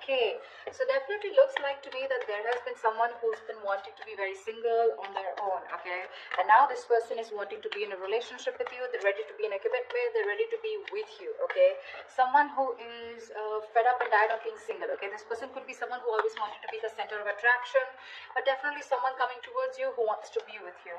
Okay, so definitely looks like to me that there has been someone who's been wanting to be very single on their own, okay? And now this person is wanting to be in a relationship with you, they're ready to be in a commitment, they're ready to be with you, okay? Someone who is fed up and tired of being single, okay? This person could be someone who always wanted to be the center of attraction, but definitely someone coming towards you who wants to be with you.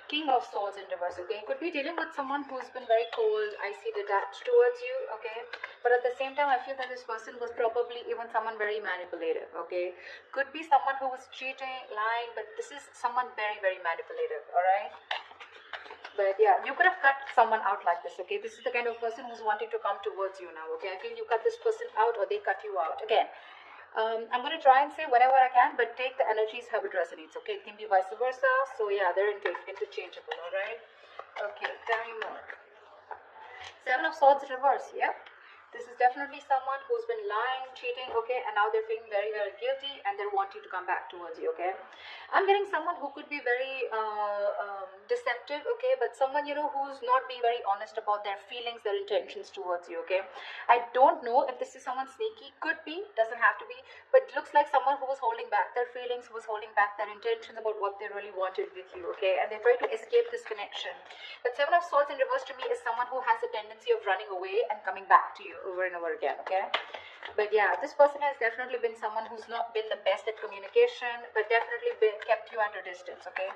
King of Swords in reverse, okay? Could be dealing with someone who's been very cold, icy, detached towards you, okay? But at the same time, I feel that this person was probably even someone very manipulative, okay? Could be someone who was cheating, lying, but this is someone very, very manipulative, alright? But yeah, you could have cut someone out like this, okay? This is the kind of person who's wanting to come towards you now, okay? I feel you cut this person out or they cut you out. Again, I'm going to try and say whenever I can, but take the energies how it resonates, okay? It can be vice versa. So yeah, they're interchangeable, alright? Okay, tell me more. Seven of Swords reverse, yeah. This is definitely someone who's been lying, cheating, okay, and now they're feeling very, very guilty and they're wanting to come back towards you, okay. I'm getting someone who could be very deceptive, okay, but someone, you know, who's not being very honest about their feelings, their intentions towards you, okay. I don't know if this is someone sneaky, could be, doesn't have to be, but looks like someone who was holding back their feelings, who was holding back their intentions about what they really wanted with you, okay, and they try to escape this connection. But Seven of Swords in reverse to me is someone who has a tendency of running away and coming back to you over and over again, okay. But yeah, this person has definitely been someone who's not been the best at communication, but definitely kept you at a distance, okay.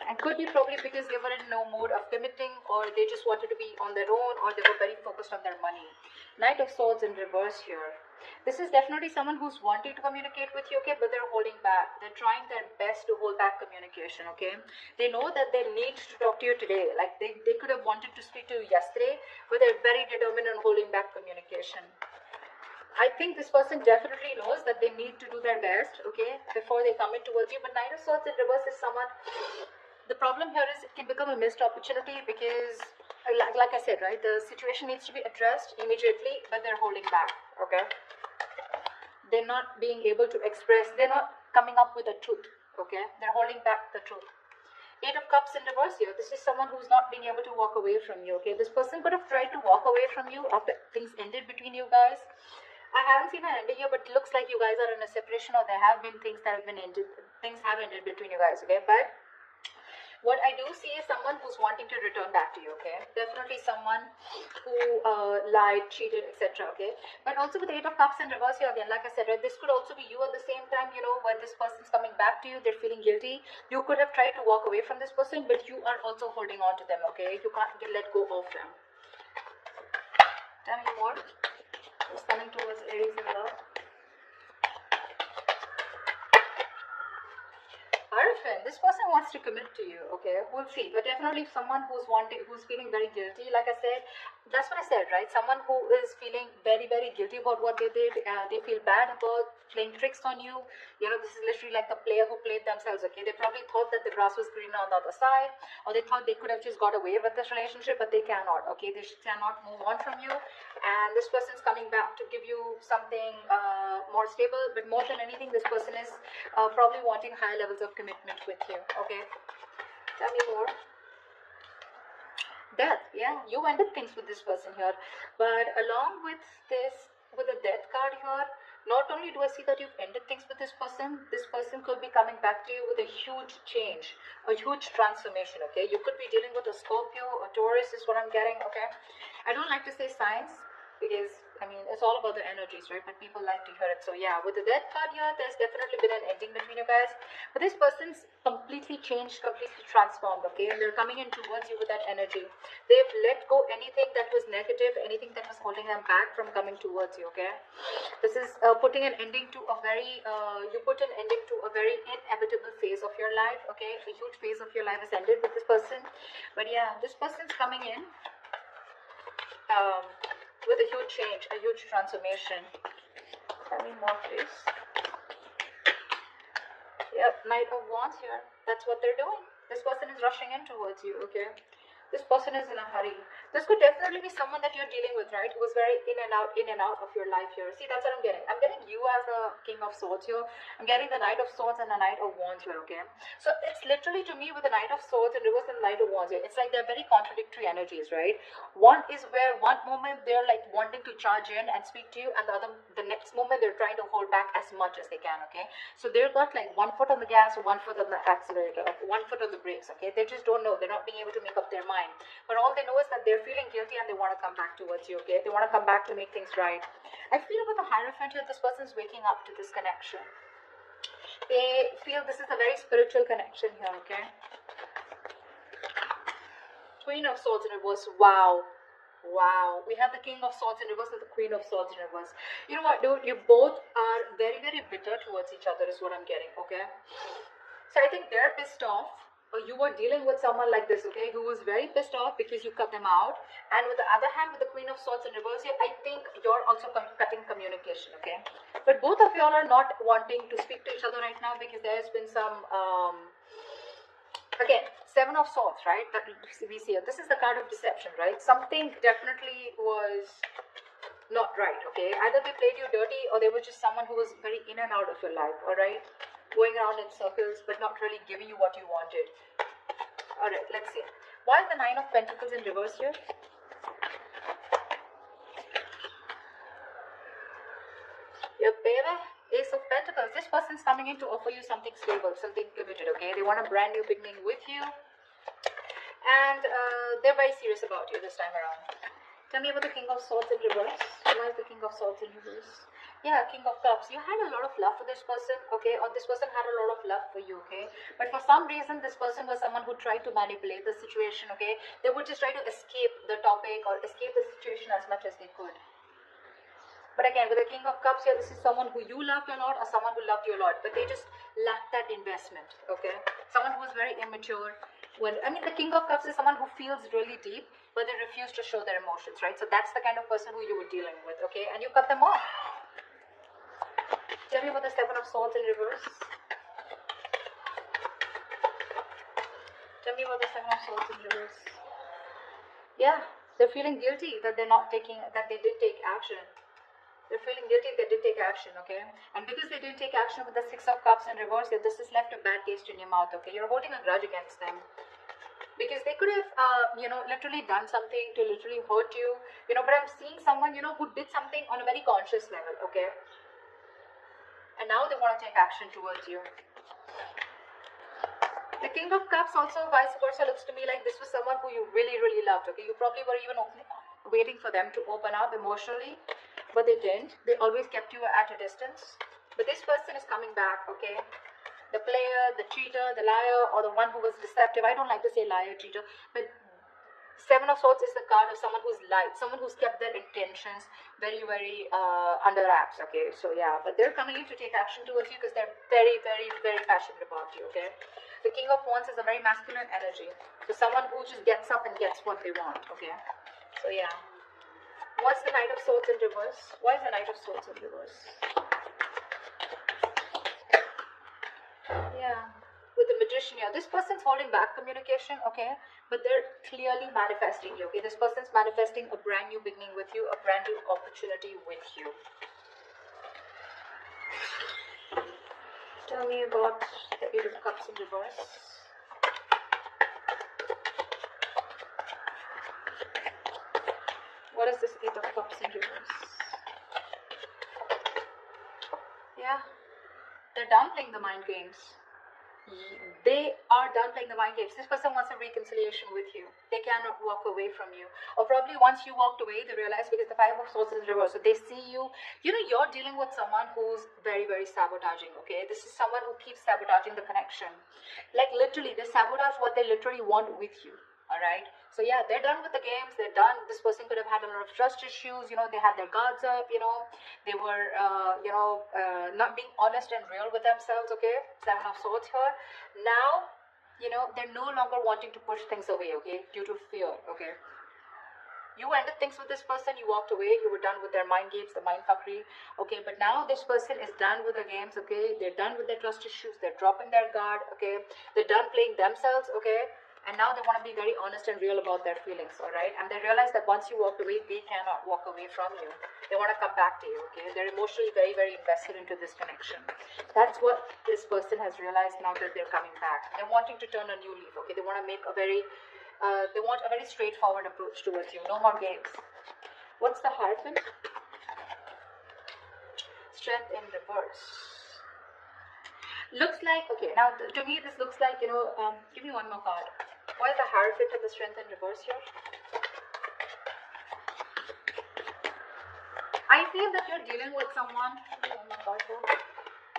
And could be probably because they were in no mood of committing, or they just wanted to be on their own, or they were very focused on their money. Knight of Swords in reverse here. This is definitely someone who's wanting to communicate with you, okay, but they're holding back. They're trying their best to hold back communication, okay. They know that they need to talk to you today. Like they could have wanted to speak to you yesterday, but they're very determined on holding back communication. I think this person definitely knows that they need to do their best, okay, before they come in towards you. But Knight of Swords in reverse is someone. The problem here is it can become a missed opportunity because, like I said, right, the situation needs to be addressed immediately, but they're holding back, okay. They're not being able to express, they're not coming up with the truth, okay. They're holding back the truth. Eight of Cups in reverse here. This is someone who's not being able to walk away from you, okay. This person could have tried to walk away from you after things ended between you guys. I haven't seen an ending here, but it looks like you guys are in a separation, or there have been things that have been ended, things have ended between you guys, okay. But what I do see is someone who's wanting to return back to you, okay. Definitely someone who lied, cheated, etc., okay. But also with the Eight of Cups in reverse here again, like I said, right, this could also be you at the same time, you know, when this person's coming back to you, they're feeling guilty. You could have tried to walk away from this person, but you are also holding on to them, okay. You can't let go of them. Tell me more. Who's coming towards Aries in love? This person wants to commit to you, okay. We'll see, but definitely someone who's feeling very guilty. Like I said, that's what I said, right? Someone who is feeling very, very guilty about what they did. They feel bad about playing tricks on you. You know, this is literally like the player who played themselves, okay. They probably thought that the grass was greener on the other side, or they thought they could have just got away with this relationship, but they cannot, okay. They cannot move on from you, and this person's coming back to give you something more stable. But more than anything, this person is probably wanting high levels of commitment with you, okay. Tell me more. Death, yeah, you ended things with this person here, but along with this, with the Death card here, not only do I see that you've ended things with this person could be coming back to you with a huge change, a huge transformation, okay. You could be dealing with a Scorpio, a Taurus is what I'm getting, okay. I don't like to say signs because, I mean, it's all about the energies, right? But people like to hear it. So yeah, with the Death card here, there's definitely been an ending between you guys. But this person's completely changed, completely transformed, okay? And they're coming in towards you with that energy. They've let go anything that was negative, anything that was holding them back from coming towards you, okay? This is putting an ending to a very, you put an ending to a very inevitable phase of your life, okay? A huge phase of your life has ended with this person. But yeah, this person's coming in with a huge change, a huge transformation. Tell me more, please. Yep, Knight of Wands here. That's what they're doing. This person is rushing in towards you, okay? This person is in a hurry. This could definitely be someone that you're dealing with, right? Who's very in and out of your life here. See, that's what I'm getting. I'm getting you as a King of Swords here. I'm getting the Knight of Swords and the Knight of Wands here, okay? So it's literally to me with the Knight of Swords and reverse and the Knight of Wands here. It's like they're very contradictory energies, right? One is where one moment they're like wanting to charge in and speak to you, and the next moment they're trying to hold back as much as they can, okay? So they've got like one foot on the gas, one foot on the accelerator, one foot on the brakes, okay? They just don't know. They're not being able to make up their mind. But all they know is that they're feeling guilty and they want to come back towards you, okay? They want to come back to make things right. I feel with the Hierophant here, this person's waking up to this connection. They feel this is a very spiritual connection here, okay? Queen of Swords in reverse. Wow. Wow. We have the King of Swords in reverse and the Queen of Swords in reverse. You know what, dude? You both are very, very bitter towards each other is what I'm getting, okay? So I think they're pissed off. Or you are dealing with someone like this, okay, who was very pissed off because you cut them out. And with the other hand, with the Queen of Swords in reverse here, I think you're also cutting communication, okay? But both of y'all are not wanting to speak to each other right now because there's been some, again, Seven of Swords, right? That we see here. This is the card of deception, right? Something definitely was not right, okay? Either they played you dirty or they were just someone who was very in and out of your life, all right? Going around in circles but not really giving you what you wanted. All right, let's see. Why is the Nine of Pentacles in reverse here? Yep, baby. Ace of Pentacles. This person's coming in to offer you something stable, something committed, okay? They want a brand new beginning with you. And they're very serious about you this time around. Tell me about the King of Swords in reverse. Why is the King of Swords in reverse? Yeah, King of Cups. You had a lot of love for this person, okay? Or this person had a lot of love for you, okay? But for some reason, this person was someone who tried to manipulate the situation, okay? They would just try to escape the topic or escape the situation as much as they could. But again, with the King of Cups here, this is someone who you loved a lot or someone who loved you a lot. But they just lacked that investment, okay? Someone who was very immature. The King of Cups is someone who feels really deep, but they refuse to show their emotions, right? So that's the kind of person who you were dealing with, okay? And you cut them off. Tell me about the Seven of Swords in reverse. Tell me about the Seven of Swords in reverse. Yeah, they're feeling guilty that they didn't take action. They're feeling guilty they didn't take action, okay? And because they didn't take action with the Six of Cups in reverse, this has left a bad taste in your mouth, okay? You're holding a grudge against them. Because they could have, literally done something to literally hurt you, but I'm seeing someone, who did something on a very conscious level, okay? And now they want to take action towards you. The King of Cups also vice versa looks to me like this was someone who you really, really loved, okay? You probably were even waiting for them to open up emotionally, but they didn't. They always kept you at a distance. But this person is coming back, okay? The player, the cheater, the liar, or the one who was deceptive. I don't like to say liar, cheater, but Seven of Swords is the card of someone who's lied, someone who's kept their intentions very, very under wraps, okay? So yeah, but they're coming in to take action towards you because they're very, very, very passionate about you, okay? The King of Wands is a very masculine energy. So someone who just gets up and gets what they want, okay? So yeah. What's the Knight of Swords in reverse? Why is the Knight of Swords in reverse? Yeah. With the Magician here, this person's holding back communication, okay, but they're clearly manifesting you, okay? This person's manifesting a brand new beginning with you, a brand new opportunity with you. Tell me about the Eight of Cups in reverse. What is this Eight of Cups in reverse? Yeah, they're done playing the mind games. They are done playing the mind games. This person wants a reconciliation with you. They cannot walk away from you. Or probably once you walked away, they realize because the Five of Swords is reversed. So they see you. You're dealing with someone who's very, very sabotaging, okay? This is someone who keeps sabotaging the connection. Like literally, they sabotage what they literally want with you. Alright, so yeah, they're done with the games, they're done. This person could have had a lot of trust issues, they had their guards up, they were, not being honest and real with themselves, okay? Seven of Swords here. Now, they're no longer wanting to push things away, okay, due to fear, okay? You ended things with this person, you walked away, you were done with their mind games, the mind fuckery, okay? But now this person is done with the games, okay? They're done with their trust issues, they're dropping their guard, okay? They're done playing themselves, okay? And now they want to be very honest and real about their feelings, all right? And they realize that once you walked away, they cannot walk away from you. They want to come back to you, okay? They're emotionally very, very invested into this connection. That's what this person has realized now that they're coming back. They're wanting to turn a new leaf, okay? They want to make a very, they want a very straightforward approach towards you. No more games. What's the Hierophant? Strength in reverse. Looks like, okay, now to me this looks like, give me one more card. Why is the Hierophant and the Strength in reverse here? I feel that you're dealing with someone. Give me one more card here.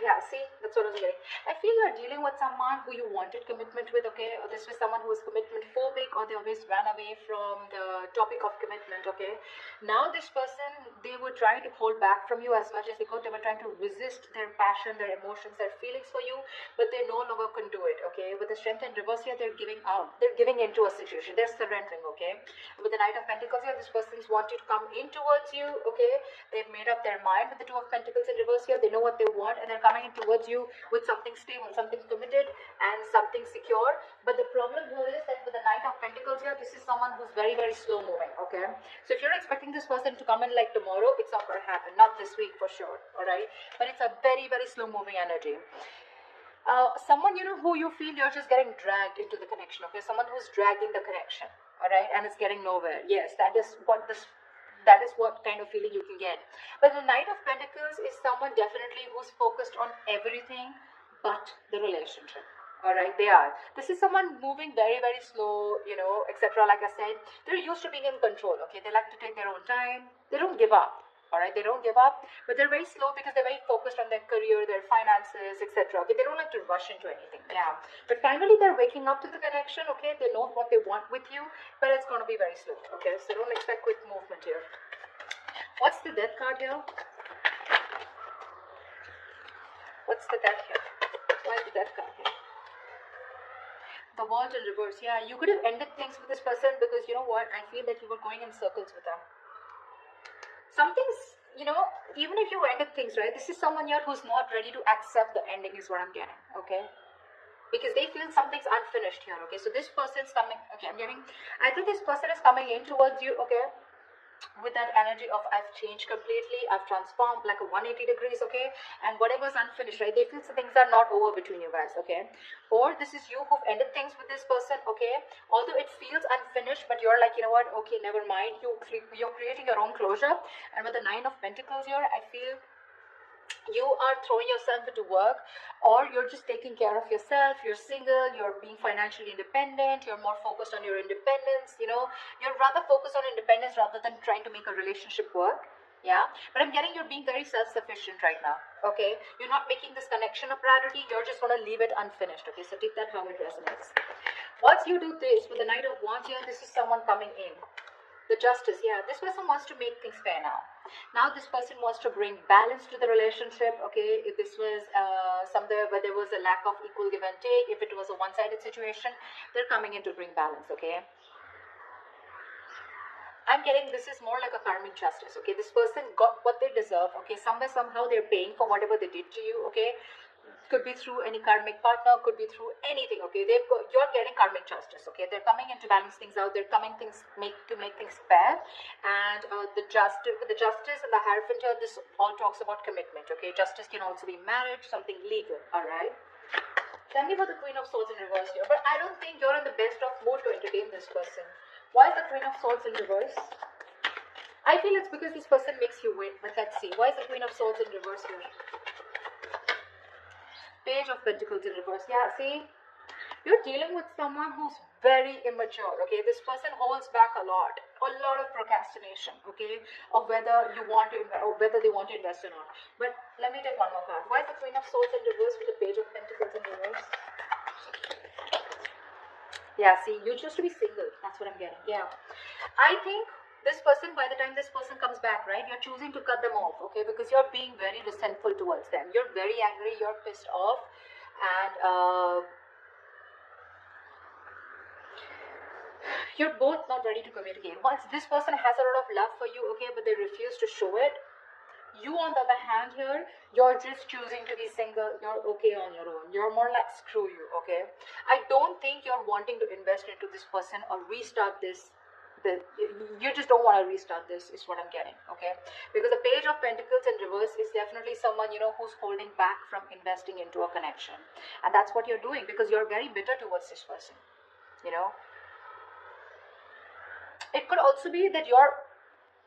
Yeah, see, that's what I was getting. I feel you're dealing with someone who you wanted commitment with, okay? Or this was someone who was commitment phobic, or they always ran away from the topic of commitment, okay? Now this person, they were trying to hold back from you as much as they could. They were trying to resist their passion, their emotions, their feelings for you, but they no longer can do it, okay? With the Strength in reverse here, they're giving out. They're giving into a situation. They're surrendering, okay? With the Knight of Pentacles here, this person's wanting to come in towards you, okay? They've made up their mind. With the Two of Pentacles in reverse here, they know what they want, and they're coming in towards you with something stable, something committed, and something secure. But the problem here is that with the Knight of Pentacles here, this is someone who's very, very slow moving, okay? So if you're expecting this person to come in like tomorrow, it's not going to happen. Not this week for sure, all right? But it's a very, very slow moving energy. Someone, who you feel you're just getting dragged into the connection, okay? Someone who's dragging the connection, all right? And it's getting nowhere. Yes, that is what kind of feeling you can get. But the Knight of Pentacles is someone definitely who's focused on everything but the relationship. All right, they are. This is someone moving very, very slow, etc. Like I said, they're used to being in control, okay? They like to take their own time. They don't give up. All right, they don't give up, but they're very slow because they're very focused on their career, their finances, etc. Okay, they don't like to rush into anything. Yeah, but finally they're waking up to the connection. Okay, they know what they want with you, but it's going to be very slow. Okay, so don't expect quick movement here. What's the Death card here? What's the Death here? Why is the Death card here? The World in reverse. Yeah, you could have ended things with this person because you know what? I feel that you were going in circles with them. Something's, even if you ended things, right, this is someone here who's not ready to accept the ending is what I'm getting, okay? Because they feel something's unfinished here, okay? So this person's coming, okay, I think this person is coming in towards you, okay? With that energy of I've changed completely, I've transformed like a 180 degrees, okay? And whatever's unfinished, right? They feel some things are not over between you guys, okay? Or this is you who've ended things with this person, okay? Although it feels unfinished, but you're like, you know what? Okay, never mind. You're creating your own closure. And with the Nine of Pentacles here, I feel you are throwing yourself into work, or you're just taking care of yourself. You're single, you're being financially independent, you're more focused on your independence, you're rather focused on independence rather than trying to make a relationship work. Yeah, but I'm getting you're being very self-sufficient right now, okay? You're not making this connection a priority, you're just going to leave it unfinished, okay? So take that how it resonates. Once you do this with the Knight of Wands here, this is someone coming in. The Justice, yeah, this person wants to make things fair now. Now this person wants to bring balance to the relationship, okay? If this was somewhere where there was a lack of equal give and take, if it was a one-sided situation, they're coming in to bring balance, okay? I'm getting this is more like a karmic justice, okay? This person got what they deserve, okay? Somehow they're paying for whatever they did to you, okay? Could be through any karmic partner, could be through anything, okay? You're getting karmic justice, okay? They're coming in to balance things out. They're coming to make things fair. And with the justice and the Hierophant here, this all talks about commitment, okay? Justice can also be marriage, something legal, all right? Tell me about the Queen of Swords in reverse here. But I don't think you're in the best of mood to entertain this person. Why is the Queen of Swords in reverse? I feel it's because this person makes you win. But let's see. Why is the Queen of Swords in reverse here? Page of Pentacles in reverse. Yeah, see? You're dealing with someone who's very immature, okay? This person holds back a lot of procrastination, okay? Of whether you want to or whether they want to invest or not. But let me take one more card. Why is the Queen of Swords in reverse with the Page of Pentacles in reverse? Yeah, see, you choose to be single. That's what I'm getting. Yeah. I think this person, by the time this person comes back, right, you're choosing to cut them off, okay? Because you're being very resentful towards them. You're very angry. You're pissed off. And you're both not ready to communicate. Once this person has a lot of love for you, okay, but they refuse to show it. You, on the other hand, here, you're just choosing to be single. You're okay on your own. You're more like, screw you, okay? I don't think you're wanting to invest into this person or restart this. You just don't want to restart this, is what I'm getting, okay? Because the Page of Pentacles in reverse is definitely someone, who's holding back from investing into a connection. And that's what you're doing, because you're very bitter towards this person, It could also be that you're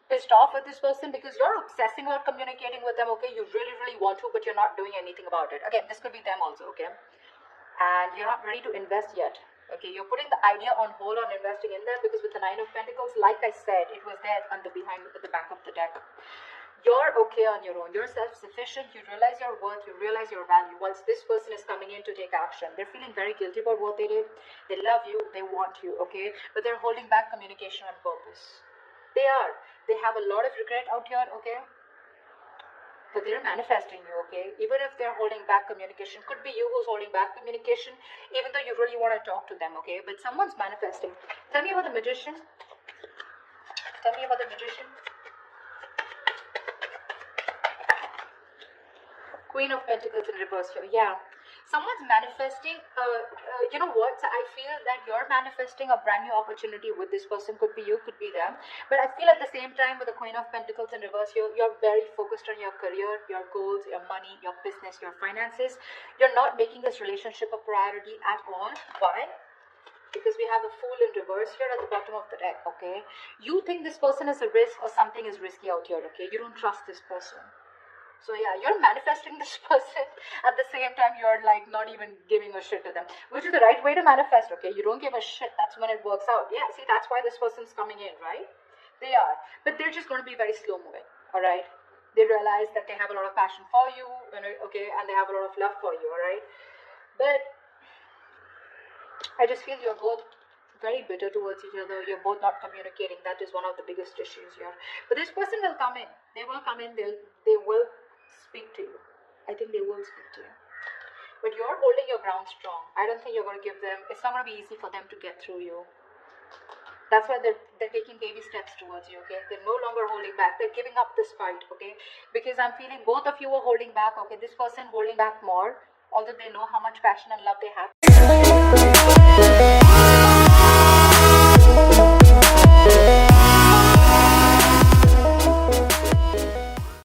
pissed off with this person because you're obsessing about communicating with them, okay? You really, really want to, but you're not doing anything about it. Again, this could be them also, okay? And you're not ready to invest yet, okay? You're putting the idea on hold on investing in them because with the Nine of Pentacles, like I said, it was there at the back of the deck. You're okay on your own. You're self-sufficient. You realize your worth. You realize your value. Once this person is coming in to take action, they're feeling very guilty about what they did. They love you. They want you, okay? But they're holding back communication on purpose. They are. They have a lot of regret out here, okay? But they're manifesting you, okay? Even if they're holding back communication, could be you who's holding back communication, even though you really want to talk to them, okay? But someone's manifesting. Tell me about the Magician. Tell me about the Magician. Queen of Pentacles in reverse here. Yeah. Someone's manifesting, you know what? I feel that you're manifesting a brand new opportunity with this person. Could be you, could be them. But I feel at the same time with the Queen of Pentacles in reverse, you're very focused on your career, your goals, your money, your business, your finances. You're not making this relationship a priority at all. Why? Because we have the Fool in reverse here at the bottom of the deck, okay? You think this person is a risk or something is risky out here, okay? You don't trust this person. So yeah, you're manifesting this person. At the same time, you're like not even giving a shit to them. Which is the right way to manifest, okay? You don't give a shit. That's when it works out. Yeah, see, that's why this person's coming in, right? They are. But they're just going to be very slow moving, alright? They realize that they have a lot of passion for you, okay? And they have a lot of love for you, alright? But I just feel you're both very bitter towards each other. You're both not communicating. That is one of the biggest issues here. But this person will come in. They will come in. They will speak to you. I think they will speak to you. But you're holding your ground strong. I don't think you're going to give them, it's not going to be easy for them to get through you. That's why they're taking baby steps towards you, okay? They're no longer holding back. They're giving up this fight, okay? Because I'm feeling both of you are holding back, okay? This person holding back more, although they know how much passion and love they have.